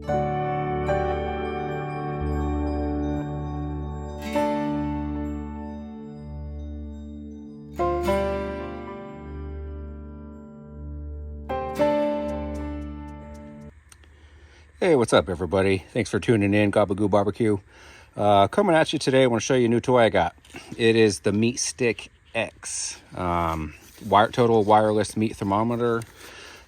Hey, what's up, everybody? Thanks for tuning in, Gabagoo Barbecue. Coming at you today, I want to show you a new toy I got. It is the MeatStick X, total wireless meat thermometer.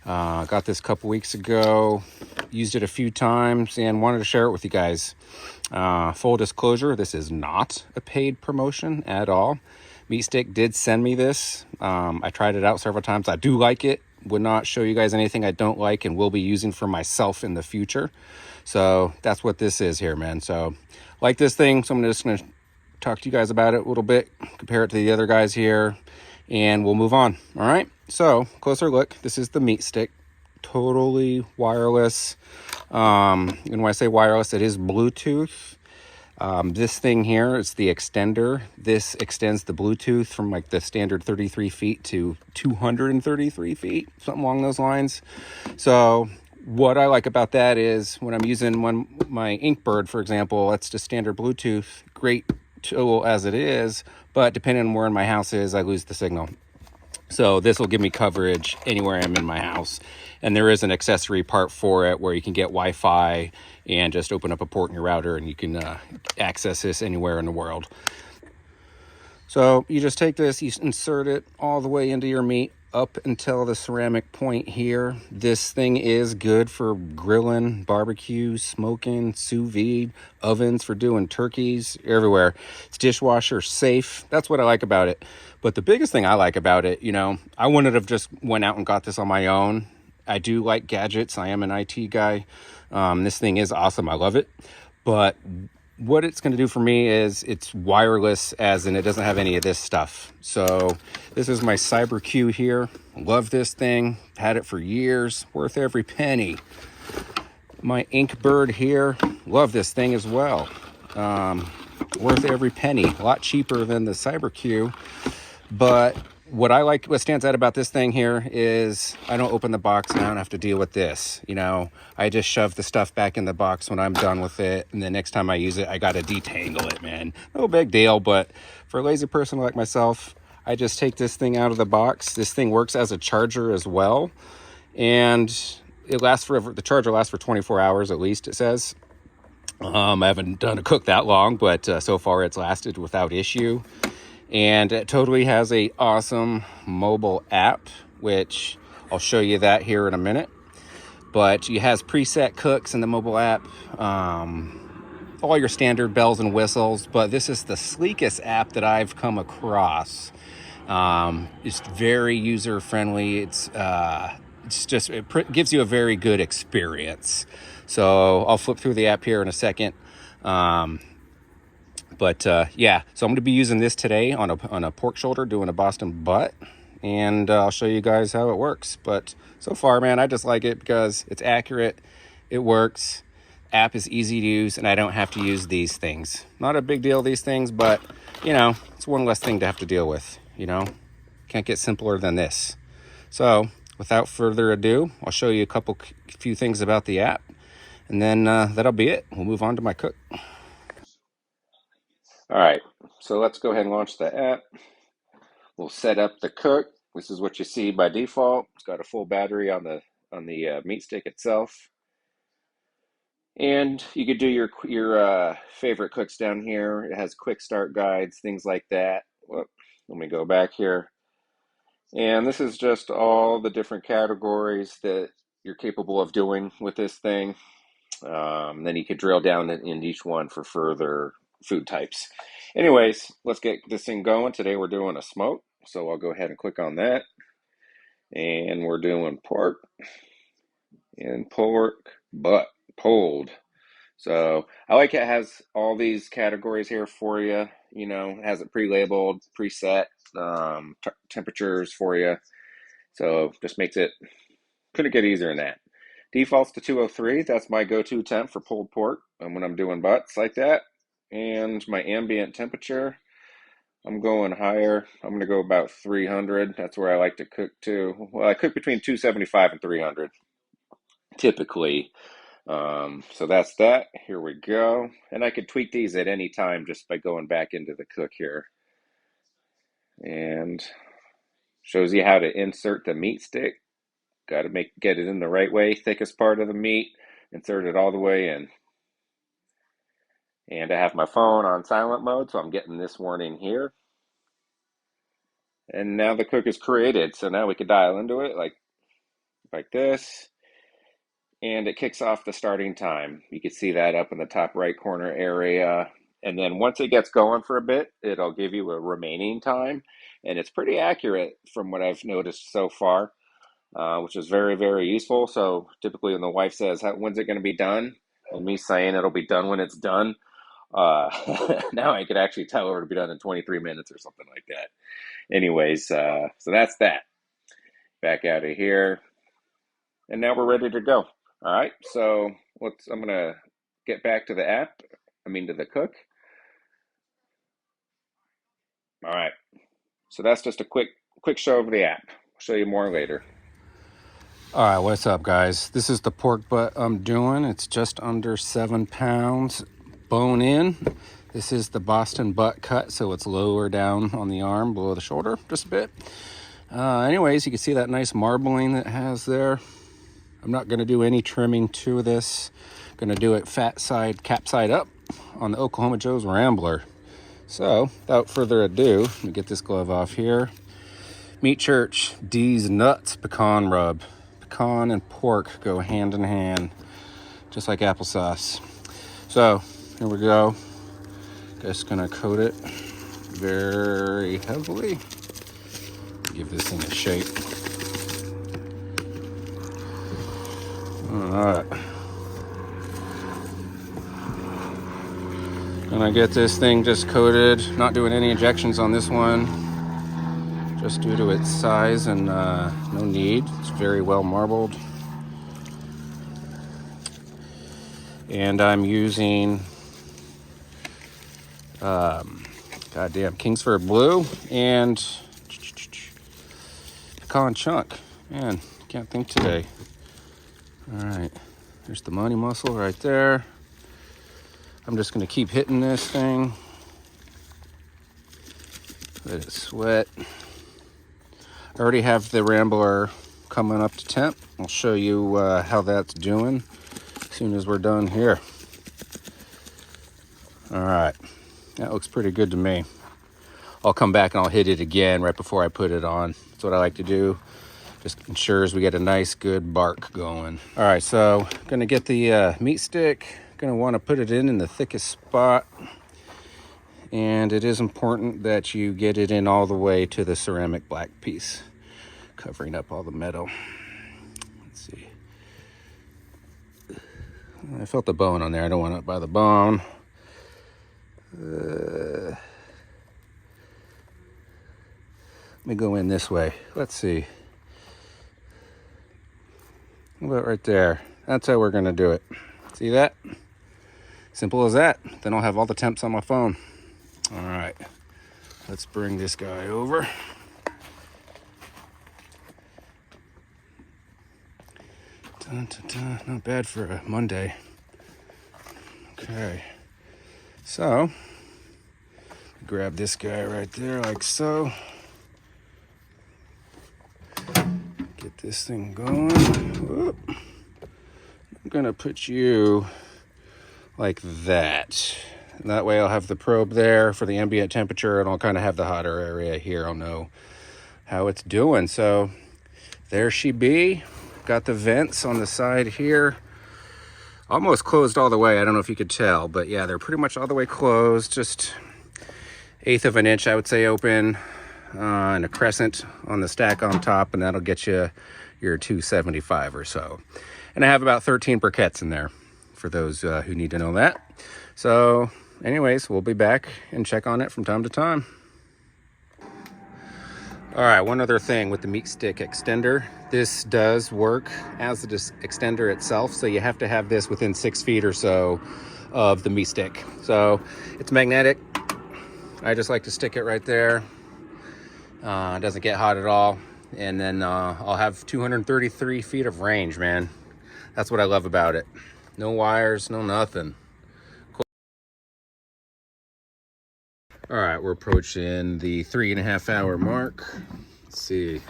Got this a couple weeks ago, used it a few times, and wanted to share it with you guys. Full disclosure, this is not a paid promotion at all. MeatStick did send me this. I tried it out several times. I do like it. Would not show you guys anything I don't like and will be using for myself in the future. So that's what this is here, man. So like this thing, so I'm just going to talk to you guys about it a little bit, compare it to the other guys here, and we'll move on. All right, so closer look. This is the MeatStick, totally wireless. And when I say wireless, it is Bluetooth. This thing here is the extender. This extends the Bluetooth from like the standard 33 feet to 233 feet, something along those lines. So what I like about that is when I'm using my Inkbird, for example, that's just standard Bluetooth, great tool as it is, but depending on where in my house is, I lose the signal. So this will give me coverage anywhere I'm in my house. And there is an accessory part for it where you can get Wi-Fi and just open up a port in your router and you can access this anywhere in the world. So you just take this, you insert it all the way into your meat up until the ceramic point here. This thing is good for grilling, barbecue, smoking, sous vide, ovens for doing turkeys, everywhere. It's dishwasher safe. That's what I like about it. But the biggest thing I like about it, I wouldn't have just went out and got this on my own. I do like gadgets. I am an IT guy. This thing is awesome. I love it. But what it's going to do for me is it's wireless, as in it doesn't have any of this stuff. So this is my CyberQ here. Love this thing. Had it for years. Worth every penny. My Inkbird here. Love this thing as well. Worth every penny. A lot cheaper than the CyberQ. But what stands out about this thing here is I don't open the box and I don't have to deal with this. I just shove the stuff back in the box when I'm done with it. And the next time I use it, I got to detangle it, man. No big deal. But for a lazy person like myself, I just take this thing out of the box. This thing works as a charger as well. And it lasts forever. The charger lasts for 24 hours at least, it says. I haven't done a cook that long, but so far it's lasted without issue. And it totally has a awesome mobile app, which I'll show you that here in a minute. But it has preset cooks in the mobile app, all your standard bells and whistles. But this is the sleekest app that I've come across. It's very user friendly. It gives you a very good experience. So I'll flip through the app here in a second. But yeah, so I'm going to be using this today on a pork shoulder, doing a Boston butt, and I'll show you guys how it works. But so far, man, I just like it because it's accurate, it works, app is easy to use, and I don't have to use these things. Not a big deal, these things, but it's one less thing to have to deal with. Can't get simpler than this. So without further ado, I'll show you a few things about the app, and then that'll be it. We'll move on to my cook. All right, so let's go ahead and launch the app. We'll set up the cook. This is what you see by default. It's got a full battery on the MeatStick itself. And you could do your favorite cooks down here. It has quick start guides, things like that. Whoop, let me go back here. And this is just all the different categories that you're capable of doing with this thing. Then you could drill down in each one for further food types. Anyways, let's get this thing going. Today we're doing a smoke, so I'll go ahead and click on that. And we're doing pork and pork butt pulled. So I like it has all these categories here for you. It has it pre-labeled, preset temperatures for you. So just makes it, couldn't get easier than that. Defaults to 203. That's my go-to temp for pulled pork when I'm doing butts like that. And my ambient temperature, I'm going higher. I'm going to go about 300. That's where I like to cook to. Well, I cook between 275 and 300 typically. So that's that. Here we go. And I could tweak these at any time just by going back into the cook here. And shows you how to insert the meat stick. Got to get it in the right way, thickest part of the meat, insert it all the way in. And I have my phone on silent mode, so I'm getting this warning here. And now the cook is created, so now we can dial into it like this. And it kicks off the starting time. You can see that up in the top right corner area. And then once it gets going for a bit, it'll give you a remaining time. And it's pretty accurate from what I've noticed so far, which is very, very useful. So typically when the wife says, when's it going to be done? And me saying it'll be done when it's done. Now I could actually tell her to be done in 23 minutes or something like that. Anyways, so that's that. Back out of here. And now we're ready to go. All right, so I'm gonna get back to the app, to the cook. All right, so that's just a quick show of the app. I'll show you more later. All right, what's up, guys? This is the pork butt I'm doing. It's just under 7 pounds, bone in. This is the Boston butt cut, so it's lower down on the arm, below the shoulder, just a bit. Anyways, you can see that nice marbling that it has there. I'm not going to do any trimming to this. I'm going to do it fat side, cap side up on the Oklahoma Joe's Rambler. So, without further ado, let me get this glove off here. Meat Church, D's Nuts Pecan Rub. Pecan and pork go hand in hand, just like applesauce. So, here we go. Just going to coat it very heavily. Give this thing a shake. Alright. Gonna get this thing just coated. Not doing any injections on this one, just due to its size and no need. It's very well marbled. And I'm using goddamn Kingsford Blue and Pecan Chunk. Man, can't think today. All right, there's the money muscle right there. I'm just gonna keep hitting this thing. Let it sweat. I already have the Rambler coming up to temp. I'll show you how that's doing as soon as we're done here. All right, that looks pretty good to me. I'll come back and I'll hit it again right before I put it on. That's what I like to do. Just ensures we get a nice, good bark going. All right, so gonna get the meat stick. Gonna want to put it in the thickest spot. And it is important that you get it in all the way to the ceramic black piece, covering up all the metal. Let's see. I felt the bone on there. I don't want it by the bone. Let me go in this way. Let's see. How about right there? That's how we're gonna do it. See that? Simple as that. Then I'll have all the temps on my phone. All right, let's bring this guy over. Dun, dun, dun. Not bad for a Monday. Okay, so grab this guy right there like so. Get this thing going. Whoop. I'm gonna put you like that. And that way I'll have the probe there for the ambient temperature, and I'll kind of have the hotter area here. I'll know how it's doing. So there she be. Got the vents on the side here. Almost closed all the way. I don't know if you could tell, but yeah, they're pretty much all the way closed. Just 1/8 of an inch, I would say, open, and a crescent on the stack on top, and that'll get you your 275 or so. And I have about 13 briquettes in there for those who need to know that. So anyways, we'll be back and check on it from time to time. All right, one other thing with the meat stick extender. This does work as the extender itself, so you have to have this within 6 feet or so of the meat stick. So it's magnetic. I just like to stick it right there. It doesn't get hot at all. And then I'll have 233 feet of range, man. That's what I love about it. No wires, no nothing. Cool. All right, we're approaching the 3.5 hour mark. Let's see.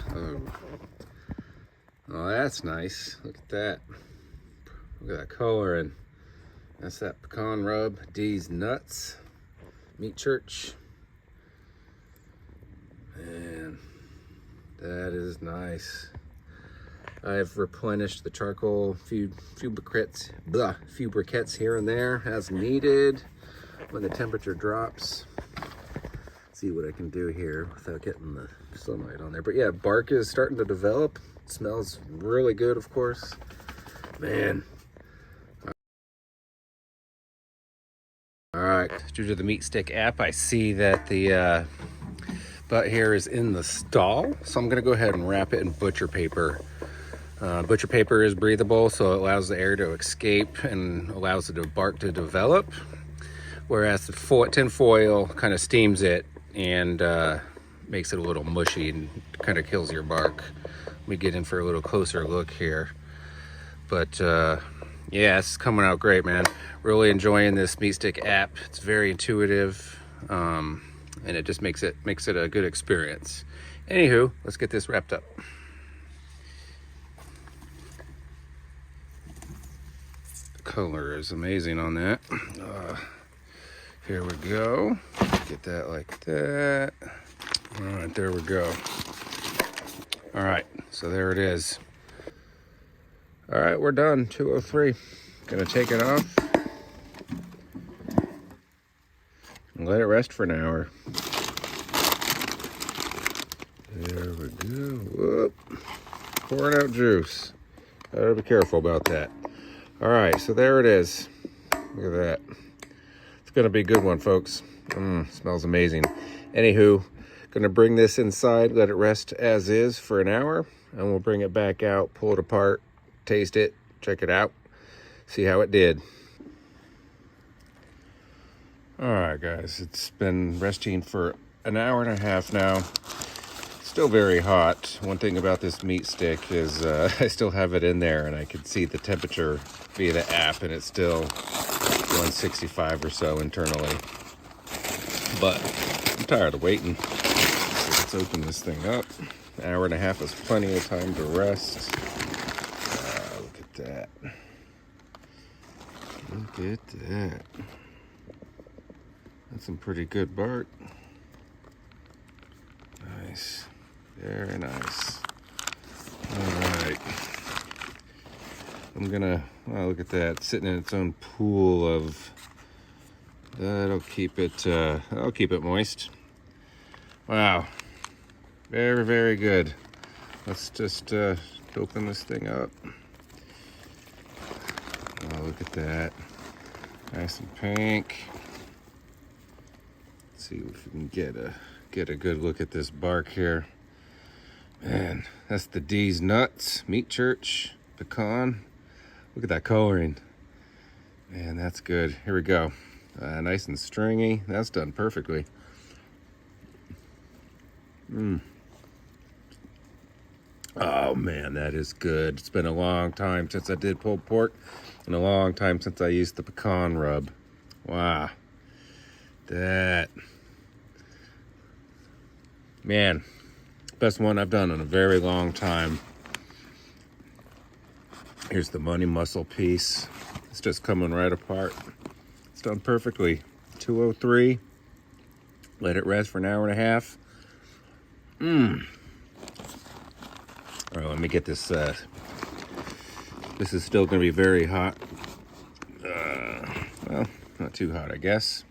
Oh, that's nice. Look at that. Look at that coloring. That's that pecan rub. D's nuts. Meat church. Man, that is nice. I've replenished the charcoal, few briquettes here and there as needed when the temperature drops. See what I can do here without getting the sunlight on there. But yeah, bark is starting to develop. It smells really good, of course. Man. All right, due to the MeatStick app, I see that the butt here is in the stall. So I'm gonna go ahead and wrap it in butcher paper. Butcher paper is breathable, so it allows the air to escape and allows the bark to develop. Whereas the tin foil kind of steams it and makes it a little mushy and kind of kills your bark. Let me get in for a little closer look here. But yeah, it's coming out great, man. Really enjoying this MeatStick app. It's very intuitive, and it just makes it a good experience. Anywho, let's get this wrapped up. The color is amazing on that. Here we go. Get that like that. All right, there we go. All right, so there it is. All right, we're done. 203. Gonna take it off and let it rest for an hour. There we go. Whoop. Pouring out juice. Gotta be careful about that. All right, so there it is. Look at that. It's gonna be a good one, folks. Smells amazing. Anywho, gonna bring this inside, let it rest as is for an hour, and we'll bring it back out, pull it apart, taste it, check it out, see how it did. All right, guys, it's been resting for an hour and a half now. Still very hot. One thing about this MeatStick is I still have it in there and I can see the temperature via the app, and it's still 165 or so internally. But I'm tired of waiting. So let's open this thing up. An hour and a half is plenty of time to rest. Look at that. Look at that. That's some pretty good bark. Nice. Very nice. All right. I'm gonna, look at that, sitting in its own pool of, that'll keep it moist. Wow. Very, very good. Let's just open this thing up. Oh, look at that. Nice and pink. Let's see if we can get a good look at this bark here. Man, that's the D's nuts, meat church, pecan. Look at that coloring. Man, that's good. Here we go. Nice and stringy. That's done perfectly. Oh man, that is good. It's been a long time since I did pulled pork, and a long time since I used the pecan rub. Wow. That, man, best one I've done in a very long time. Here's the money muscle piece. It's just coming right apart. It's done perfectly. 203. Let it rest for an hour and a half. All right, let me get this. This is still going to be very hot. Well, not too hot, I guess.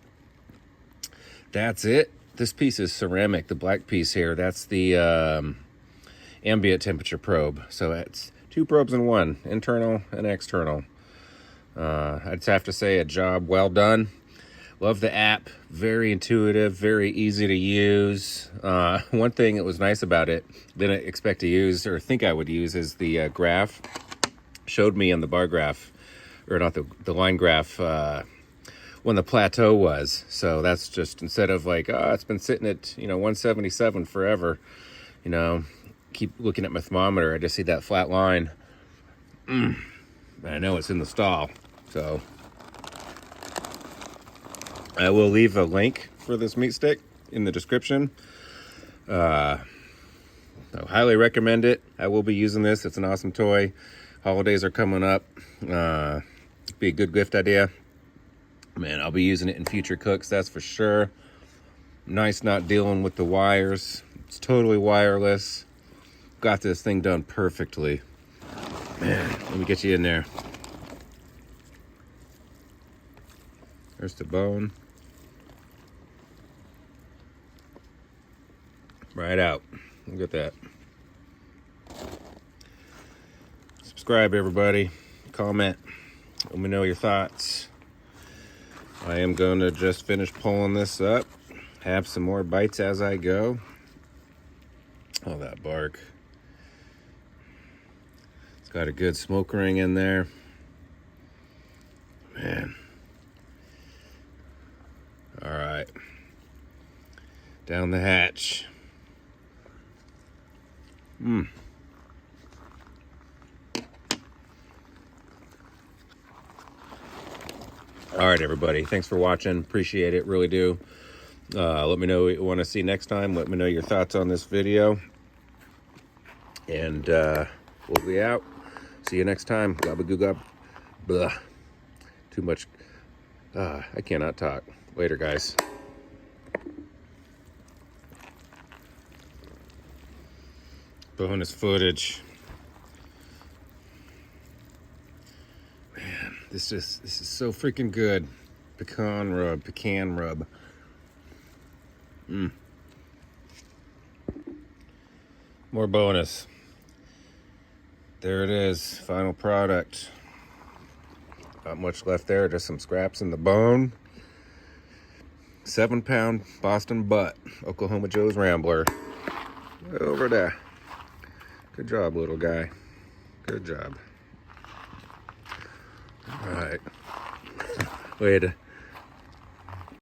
That's it. This piece is ceramic. The black piece here, that's the ambient temperature probe. So it's 2 probes in one, internal and external. I'd just have to say a job well done. Love the app. Very intuitive, very easy to use. One thing that was nice about it, didn't expect to use or think I would use, is the graph. Showed me on the bar graph, or not the line graph, when the plateau was. So that's just, instead of like, it's been sitting at 177 forever, keep looking at my thermometer, I just see that flat line. I know it's in the stall. So I will leave a link for this meat stick in the description. I highly recommend it. I will be using this. It's an awesome toy. Holidays are coming up. Be a good gift idea. Man, I'll be using it in future cooks, that's for sure. Nice not dealing with the wires. It's totally wireless. Got this thing done perfectly. Man, let me get you in there. There's the bone. Right out. Look at that. Subscribe, everybody. Comment. Let me know your thoughts. I am going to just finish pulling this up. Have some more bites as I go. Oh, that bark. It's got a good smoke ring in there. Man. All right. Down the hatch. All right, everybody. Thanks for watching. Appreciate it. Really do. Let me know what you want to see next time. Let me know your thoughts on this video. And we'll be out. See you next time. Gabagoo gab. Blah. Too much. I cannot talk. Later, guys. Bonus footage. Man, this is so freaking good. Pecan rub. More bonus. There it is, final product. Not much left there, just some scraps in the bone. 7-pound Boston butt, Oklahoma Joe's Rambler. Over there. Good job, little guy. Good job. All right. Wait.